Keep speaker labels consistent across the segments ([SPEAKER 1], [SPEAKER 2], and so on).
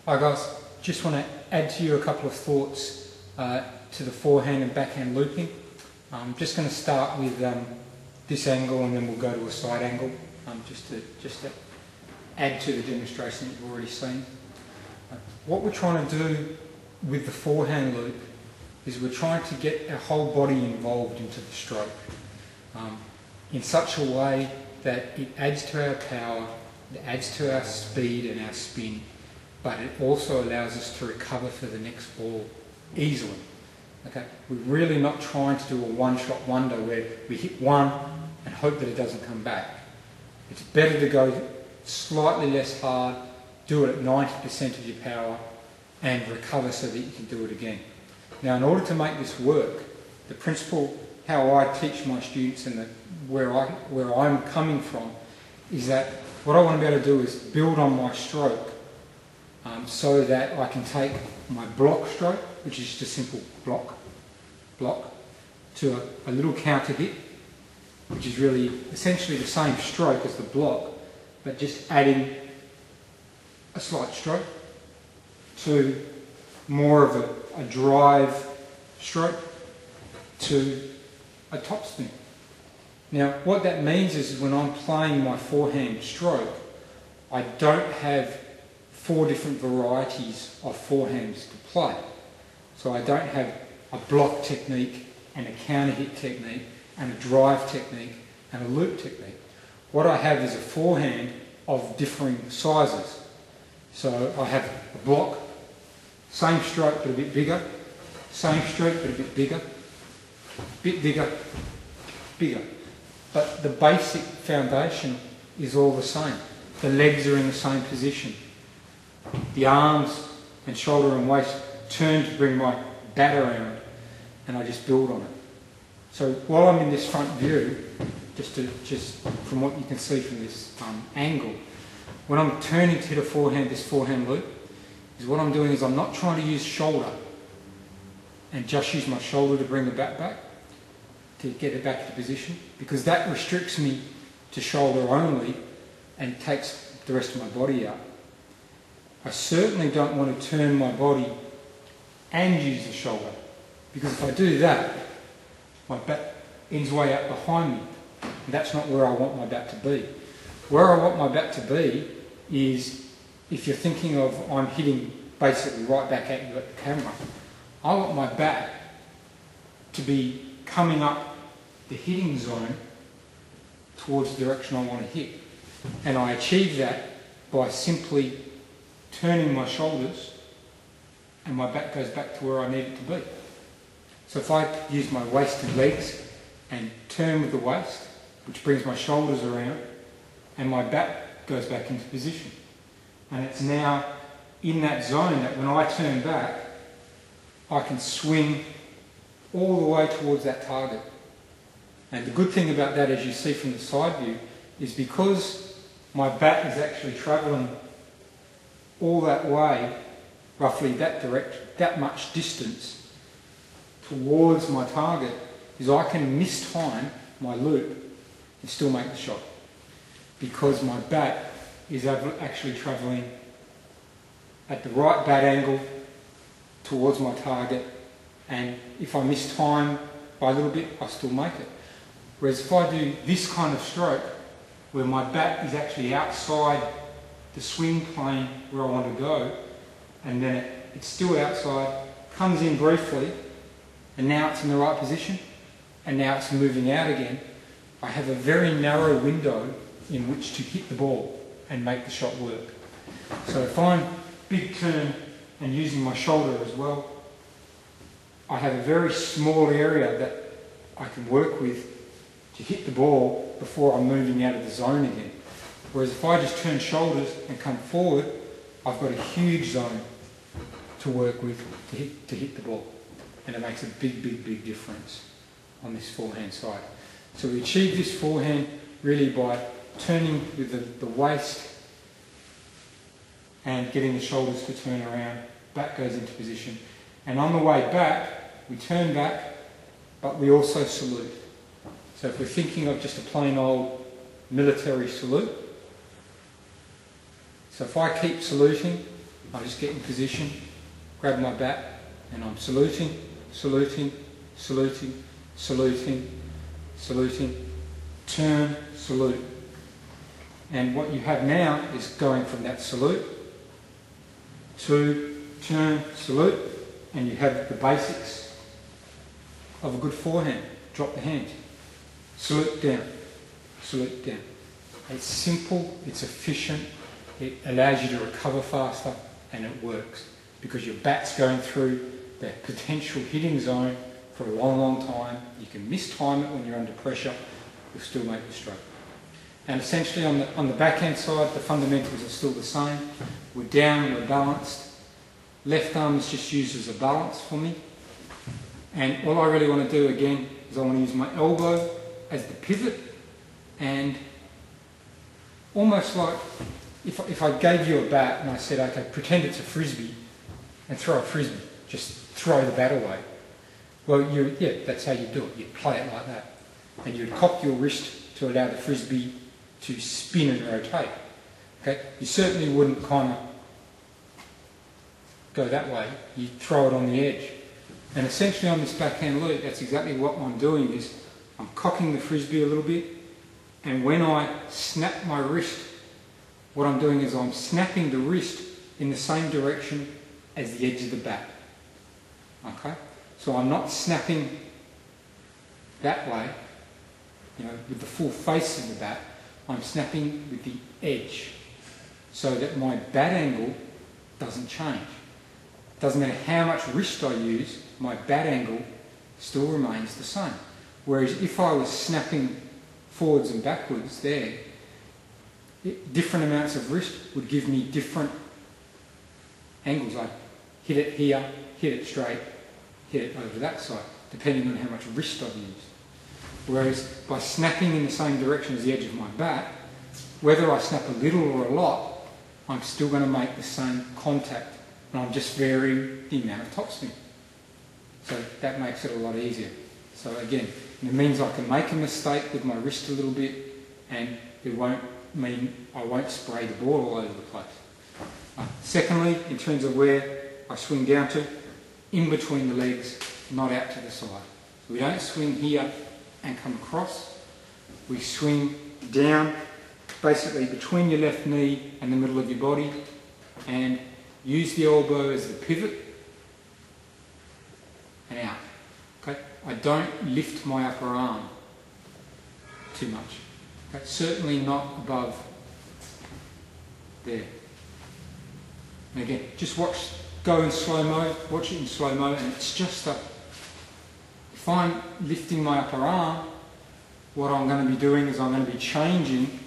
[SPEAKER 1] Hi guys, just want to add to you a couple of thoughts to the forehand and backhand looping. I'm just going to start with this angle and then we'll go to a side angle just to add to the demonstration that you've already seen. What we're trying to do with the forehand loop is we're trying to get our whole body involved into the stroke in such a way that it adds to our power, it adds to our speed and our spin, but it also allows us to recover for the next ball easily. Okay? We're really not trying to do a one-shot wonder where we hit one and hope that it doesn't come back. It's better to go slightly less hard, do it at 90% of your power and recover so that you can do it again. Now, in order to make this work, the principle, how I teach my students and where I'm coming from, is that what I want to be able to do is build on my stroke so that I can take my block stroke, which is just a simple block, to a little counter hit, which is really essentially the same stroke as the block, but just adding a slight stroke, to more of a drive stroke, to a topspin. Now what that means is when I'm playing my forehand stroke, I don't have 4 different varieties of forehands to play. So I don't have a block technique and a counter hit technique and a drive technique and a loop technique. What I have is a forehand of differing sizes. So I have a block, same stroke but a bit bigger, same stroke but a bit bigger, bigger. But the basic foundation is all the same. The legs are in the same position. The arms and shoulder and waist turn to bring my bat around and I just build on it. So while I'm in this front view, just from what you can see from this angle, when I'm turning to hit a forehand, this forehand loop, is what I'm doing is I'm not trying to use shoulder and just use my shoulder to bring the bat back, to get it back into position, because that restricts me to shoulder only and takes the rest of my body out. I certainly don't want to turn my body and use the shoulder, because if I do that, my bat ends way out behind me, and that's not where I want my bat to be. Where I want my bat to be is, if you're thinking of I'm hitting basically right back at you at the camera, I want my bat to be coming up the hitting zone towards the direction I want to hit. And I achieve that by simply turning my shoulders and my bat goes back to where I need it to be. So if I use my waist and legs and turn with the waist, which brings my shoulders around, and my bat goes back into position. And it's now in that zone that when I turn back, I can swing all the way towards that target. And the good thing about that, as you see from the side view, is because my bat is actually travelling all that way, roughly that much distance towards my target, is I can mistime my loop and still make the shot, because my bat is actually travelling at the right bat angle towards my target, and if I miss time by a little bit, I still make it. Whereas if I do this kind of stroke, where my bat is actually outside the swing plane where I want to go, and then it's still outside, comes in briefly, and now it's in the right position, and now it's moving out again, I have a very narrow window in which to hit the ball and make the shot work. So if I'm big turn and using my shoulder as well, I have a very small area that I can work with to hit the ball before I'm moving out of the zone again. Whereas if I just turn shoulders and come forward, I've got a huge zone to work with to hit the ball. And it makes a big difference on this forehand side. So we achieve this forehand really by turning with the waist and getting the shoulders to turn around, back goes into position. And on the way back, we turn back, but we also salute. So if we're thinking of just a plain old military salute, so if I keep saluting, I just get in position, grab my bat, and I'm saluting, saluting, saluting, saluting, saluting, turn, salute. And what you have now is going from that salute to turn, salute, and you have the basics of a good forehand. Drop the hands, salute down, salute down. It's simple, it's efficient, it allows you to recover faster, and it works because your bat's going through the potential hitting zone for a long, long time. You can mistime it when you're under pressure, you'll still make the stroke. And essentially on the backhand side, the fundamentals are still the same. We're down, we're balanced. Left arm is just used as a balance for me. And all I really want to do again is I want to use my elbow as the pivot, and almost like if I gave you a bat and I said, okay, pretend it's a frisbee and throw a frisbee, just throw the bat away. Well, that's how you do it. You'd play it like that. And you'd cock your wrist to allow the frisbee to spin and rotate. Okay? You certainly wouldn't kind of go that way. You'd throw it on the edge. And essentially on this backhand loop, that's exactly what I'm doing, is I'm cocking the frisbee a little bit, and when I snap my wrist, what I'm doing is I'm snapping the wrist in the same direction as the edge of the bat. Okay? So I'm not snapping that way, with the full face of the bat. I'm snapping with the edge so that my bat angle doesn't change. It doesn't matter how much wrist I use, my bat angle still remains the same. Whereas if I was snapping forwards and backwards there, different amounts of wrist would give me different angles. I'd hit it here, hit it straight, hit it over that side, depending on how much wrist I've used. Whereas by snapping in the same direction as the edge of my bat, whether I snap a little or a lot, I'm still going to make the same contact, and I'm just varying the amount of topspin. So that makes it a lot easier. So again, it means I can make a mistake with my wrist a little bit, and it won't mean I won't spray the ball all over the place. Secondly, in terms of where I swing down to, in between the legs, not out to the side. So we don't swing here and come across. We swing down, basically between your left knee and the middle of your body, and use the elbow as the pivot and out. Okay? I don't lift my upper arm too much. Okay? Certainly not above there. And again, just go in slow-mo, watch it in slow-mo, and it's just if I'm lifting my upper arm, what I'm going to be doing is I'm going to be changing.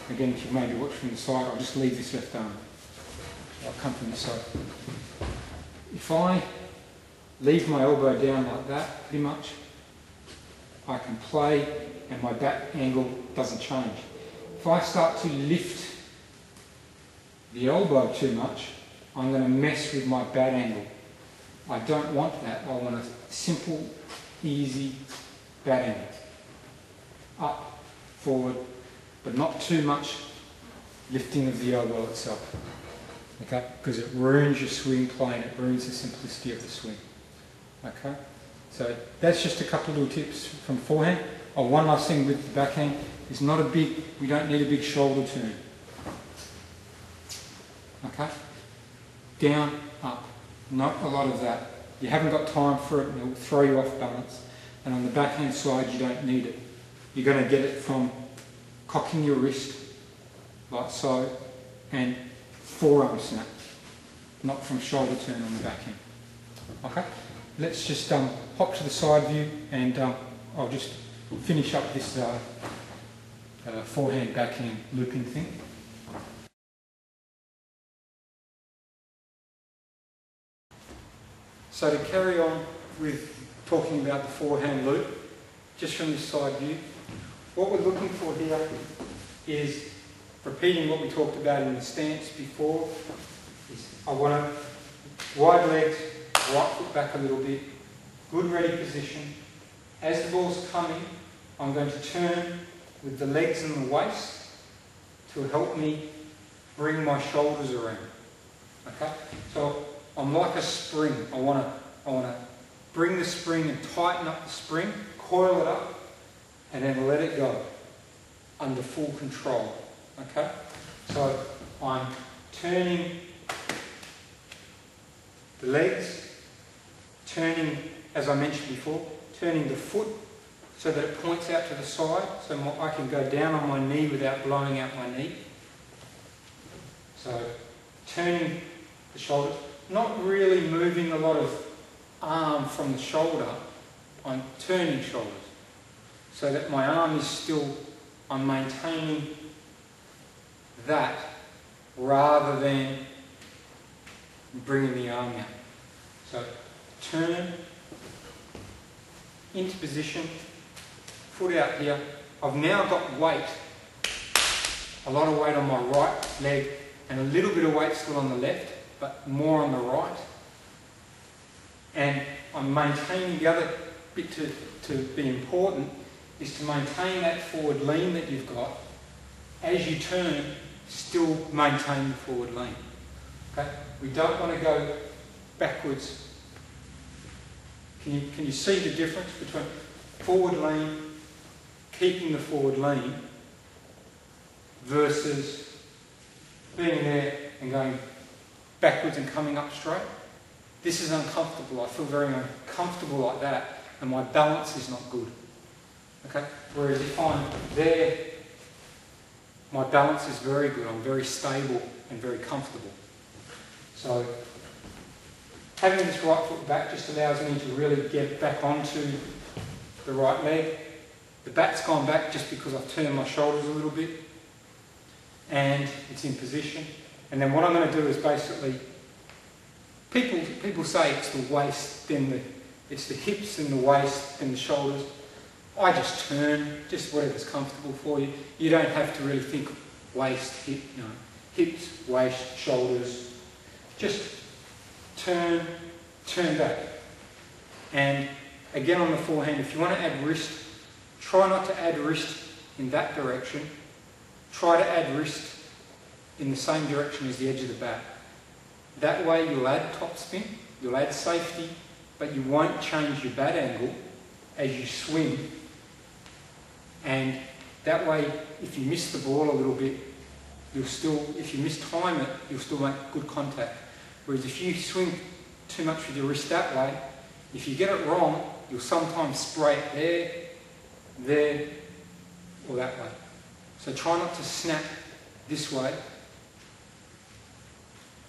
[SPEAKER 1] Again, if you maybe watch from the side, I'll just leave this left arm. I'll come from the side. If I leave my elbow down like that, pretty much, I can play and my bat angle doesn't change. If I start to lift the elbow too much, I'm going to mess with my bat angle. I don't want that. I want a simple, easy bat angle. Up, forward, but not too much lifting of the elbow itself. Okay? Because it ruins your swing plane, it ruins the simplicity of the swing. Okay? So that's just a couple of little tips from forehand. Oh, one last thing with the backhand is we don't need a big shoulder turn. Okay? Down, up. Not a lot of that. You haven't got time for it, and it'll throw you off balance. And on the backhand side, you don't need it. You're going to get it from cocking your wrist, like so, and forearm snap, not from shoulder turn on the backhand. Okay? Let's just hop to the side view, and I'll just finish up this forehand backhand looping thing. So to carry on with talking about the forehand loop, just from this side view, what we're looking for here is repeating what we talked about in the stance before. I want to wide legs, right foot back a little bit, good ready position. As the ball's coming, I'm going to turn with the legs and the waist to help me bring my shoulders around. Okay? So I'm like a spring. I want to bring the spring and tighten up the spring, coil it up, and then let it go under full control. Okay? So I'm turning the legs, turning, as I mentioned before, turning the foot so that it points out to the side, so I can go down on my knee without blowing out my knee. So turning the shoulders, not really moving a lot of arm from the shoulder, I'm turning shoulders so that my arm is still, I'm maintaining that rather than bringing the arm out. So turn into position, foot out here. I've now got weight, a lot of weight on my right leg and a little bit of weight still on the left, but more on the right. And I'm maintaining the other bit to be important is to maintain that forward lean that you've got. As you turn, still maintain the forward lean. Okay? We don't want to go backwards. Can you see the difference between forward lean, keeping the forward lean, versus being there and going backwards and coming up straight? This is uncomfortable. I feel very uncomfortable like that, and my balance is not good. Okay? Whereas if I'm there, my balance is very good. I'm very stable and very comfortable. So having this right foot back just allows me to really get back onto the right leg. The back's gone back just because I've turned my shoulders a little bit, and it's in position. And then what I'm going to do is basically, people say it's the waist, then it's the hips and the waist and the shoulders. I just turn, just whatever's comfortable for you. You don't have to really think waist, hip, no. Hips, waist, shoulders. Just turn back. And again on the forehand, if you want to add wrist, try not to add wrist in that direction. Try to add wrist in the same direction as the edge of the bat. That way you'll add topspin, you'll add safety, but you won't change your bat angle as you swing. And that way, if you miss the ball a little bit, you'll still, if you mistime it, you'll still make good contact. Whereas if you swing too much with your wrist that way, if you get it wrong, you'll sometimes spray it there, or that way. So try not to snap this way.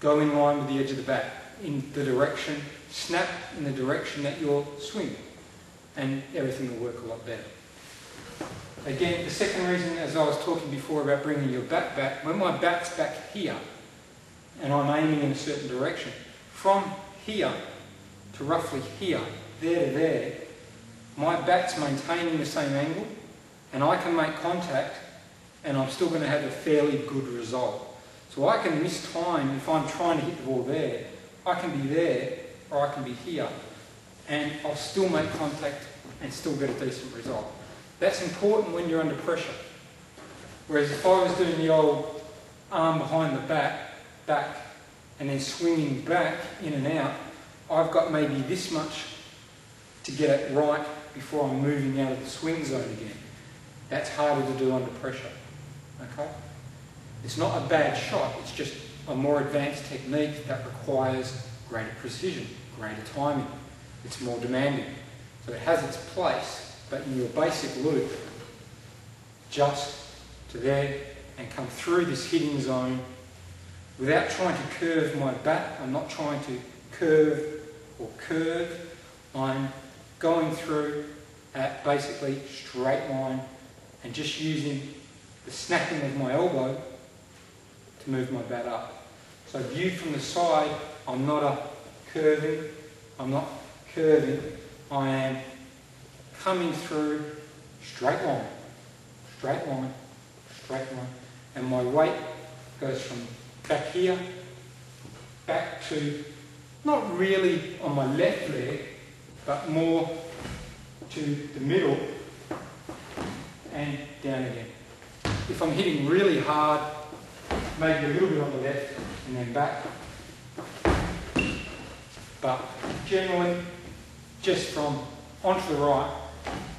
[SPEAKER 1] Go in line with the edge of the bat, in the direction, snap in the direction that you're swinging, and everything will work a lot better. Again, the second reason, as I was talking before about bringing your bat back, when my bat's back here, and I'm aiming in a certain direction, from here to roughly here, there to there, my bat's maintaining the same angle, and I can make contact, and I'm still going to have a fairly good result. So I can miss time if I'm trying to hit the ball there. I can be there, or I can be here, and I'll still make contact and still get a decent result. That's important when you're under pressure. Whereas if I was doing the old arm behind the back, and then swinging back in and out, I've got maybe this much to get it right before I'm moving out of the swing zone again. That's harder to do under pressure. Okay? It's not a bad shot, it's just a more advanced technique that requires greater precision, greater timing. It's more demanding. So it has its place. But in your basic loop, just to there and come through this hitting zone without trying to curve my bat. I'm not trying to curve or curve. I'm going through at basically straight line and just using the snapping of my elbow to move my bat up. So viewed from the side, I'm not curving, I am coming through straight line, straight line, straight line. And my weight goes from back here, back to, not really on my left leg, but more to the middle and down again. If I'm hitting really hard, maybe a little bit on the left and then back. But generally, just from onto the right,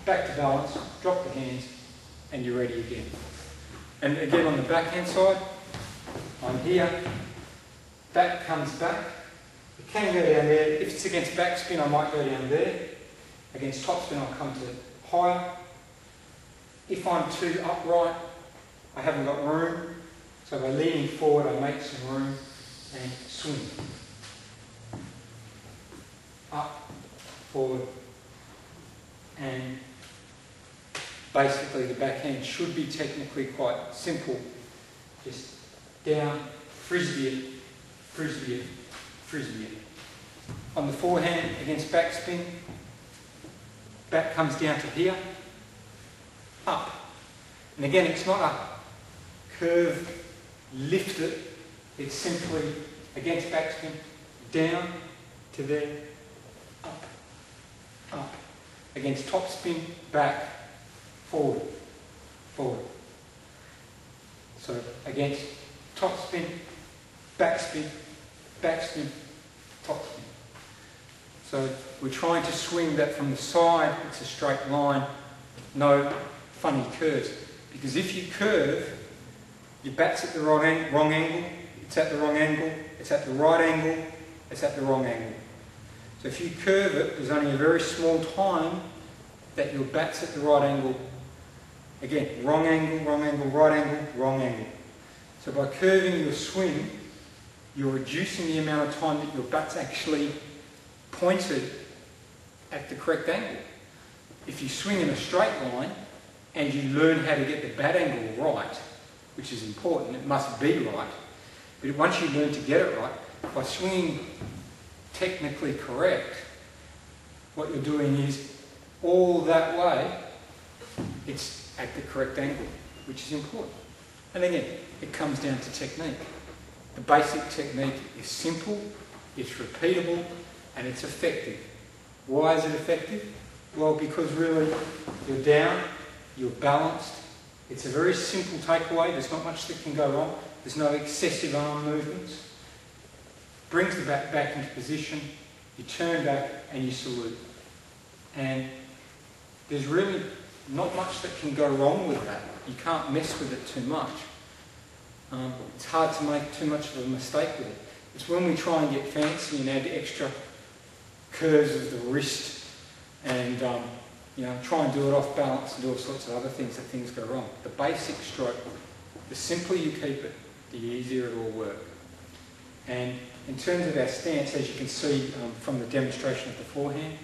[SPEAKER 1] back to balance, drop the hands, and you're ready again. And again on the backhand side, I'm here, that comes back. It can go down there. If it's against backspin, I might go down there. Against topspin, I'll come to higher. If I'm too upright, I haven't got room. So by leaning forward, I make some room and swing. Up, forward, and basically the backhand should be technically quite simple. Just down, frisbee it, frisbee it, frisbee it. On the forehand against backspin, back comes down to here, up. And again, it's not a curve, lift it, it's simply against backspin, down to there, up, up. Against topspin, back, forward, forward. So against topspin, backspin, backspin, topspin. So we're trying to swing that from the side, it's a straight line, no funny curves. Because if you curve, your bat's at the wrong angle, it's at the wrong angle, it's at the right angle, it's at the wrong angle. So if you curve it, there's only a very small time that your bat's at the right angle. Again, wrong angle, right angle, wrong angle. So by curving your swing, you're reducing the amount of time that your bat's actually pointed at the correct angle. If you swing in a straight line and you learn how to get the bat angle right, which is important, it must be right, but once you learn to get it right, by swinging technically correct, what you're doing is all that way, it's at the correct angle, which is important. And again, it comes down to technique. The basic technique is simple, it's repeatable, and it's effective. Why is it effective? Well, because really, you're down, you're balanced. It's a very simple takeaway, there's not much that can go wrong. There's no excessive arm movements. Brings the bat back into position, you turn back and you salute. And there's really not much that can go wrong with that. You can't mess with it too much. It's hard to make too much of a mistake with it. It's when we try and get fancy and add extra curves of the wrist and try and do it off balance and do all sorts of other things that things go wrong. The basic stroke, the simpler you keep it, the easier it will work. And in terms of our stance, as you can see from the demonstration of the forehand,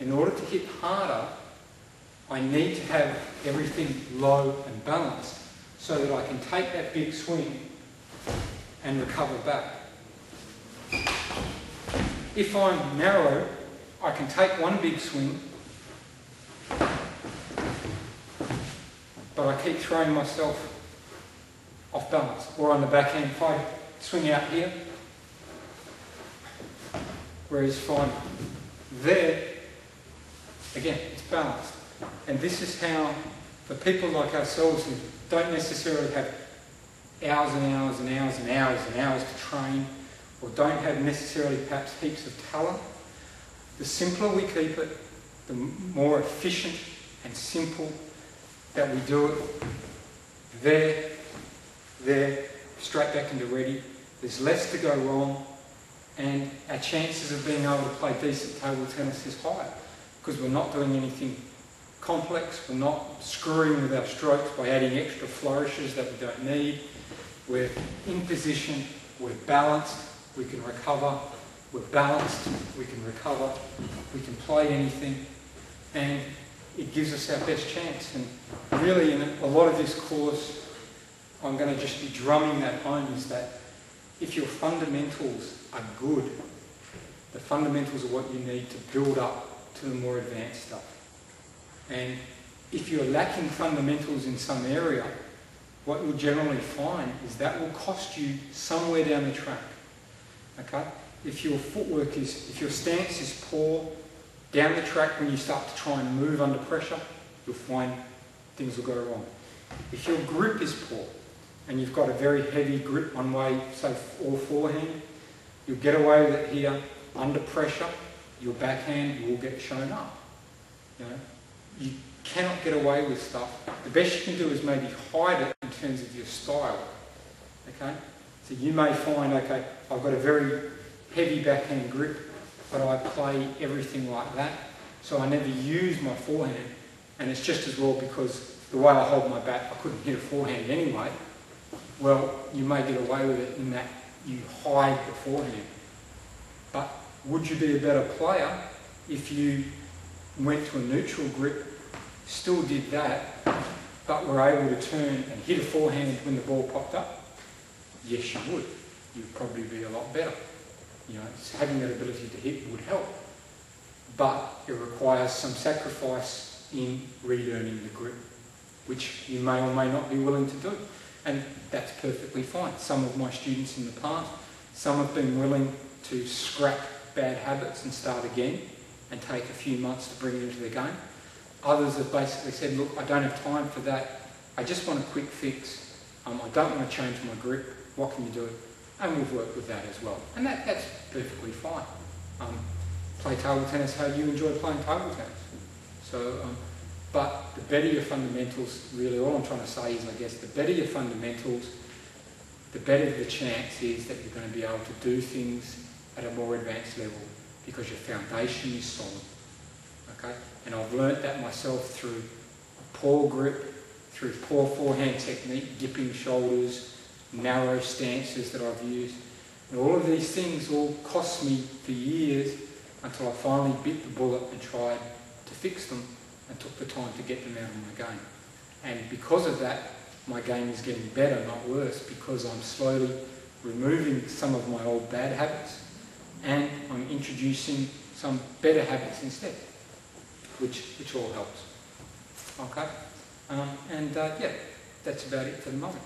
[SPEAKER 1] in order to hit harder, I need to have everything low and balanced so that I can take that big swing and recover back. If I'm narrow, I can take one big swing, but I keep throwing myself off balance. Or on the backhand, if I swing out here, whereas if I'm there, again, it's balanced. And this is how, for people like ourselves who don't necessarily have hours and hours and hours and hours and hours to train, or don't have necessarily perhaps heaps of talent, the simpler we keep it, the more efficient and simple that we do it. There, straight back into ready. There's less to go wrong, and our chances of being able to play decent table tennis is higher because we're not doing anything complex, we're not screwing with our strokes by adding extra flourishes that we don't need. We're in position, we're balanced, we can recover, we're balanced, we can recover, we can play anything, and it gives us our best chance. And really in a lot of this course, I'm going to just be drumming that home, is that if your fundamentals are good, the fundamentals are what you need to build up to the more advanced stuff. And if you're lacking fundamentals in some area, what you'll generally find is that will cost you somewhere down the track. Okay? If your footwork is, if your stance is poor, down the track when you start to try and move under pressure, you'll find things will go wrong. If your grip is poor, and you've got a very heavy grip one way, say or forehand, you'll get away with it here, under pressure, your backhand will get shown up. You know, you cannot get away with stuff. The best you can do is maybe hide it in terms of your style. Okay? So you may find, okay, I've got a very heavy backhand grip, but I play everything like that. So I never use my forehand. And it's just as well because the way I hold my bat, I couldn't hit a forehand anyway. Well, you may get away with it in that you hide the forehand. But would you be a better player if you went to a neutral grip, still did that, but were able to turn and hit a forehand when the ball popped up? Yes, you would. You'd probably be a lot better. You know, having that ability to hit would help. But it requires some sacrifice in relearning the grip, which you may or may not be willing to do. And that's perfectly fine. Some of my students in the past, some have been willing to scrap bad habits and start again and take a few months to bring it into the game. Others have basically said, look, I don't have time for that. I just want a quick fix. I don't want to change my grip. What can you do? And we've worked with that as well. And that's perfectly fine. Play table tennis how you enjoy playing table tennis. So, but the better your fundamentals, really all I'm trying to say is, I guess, the better your fundamentals, the better the chance is that you're going to be able to do things at a more advanced level because your foundation is solid. Okay? And I've learnt that myself through a poor grip, through poor forehand technique, dipping shoulders, narrow stances that I've used. And all of these things all cost me for years until I finally bit the bullet and tried to fix them and took the time to get them out of my game. And because of that, my game is getting better, not worse, because I'm slowly removing some of my old bad habits and I'm introducing some better habits instead, which all helps. Okay? Yeah, that's about it for the moment.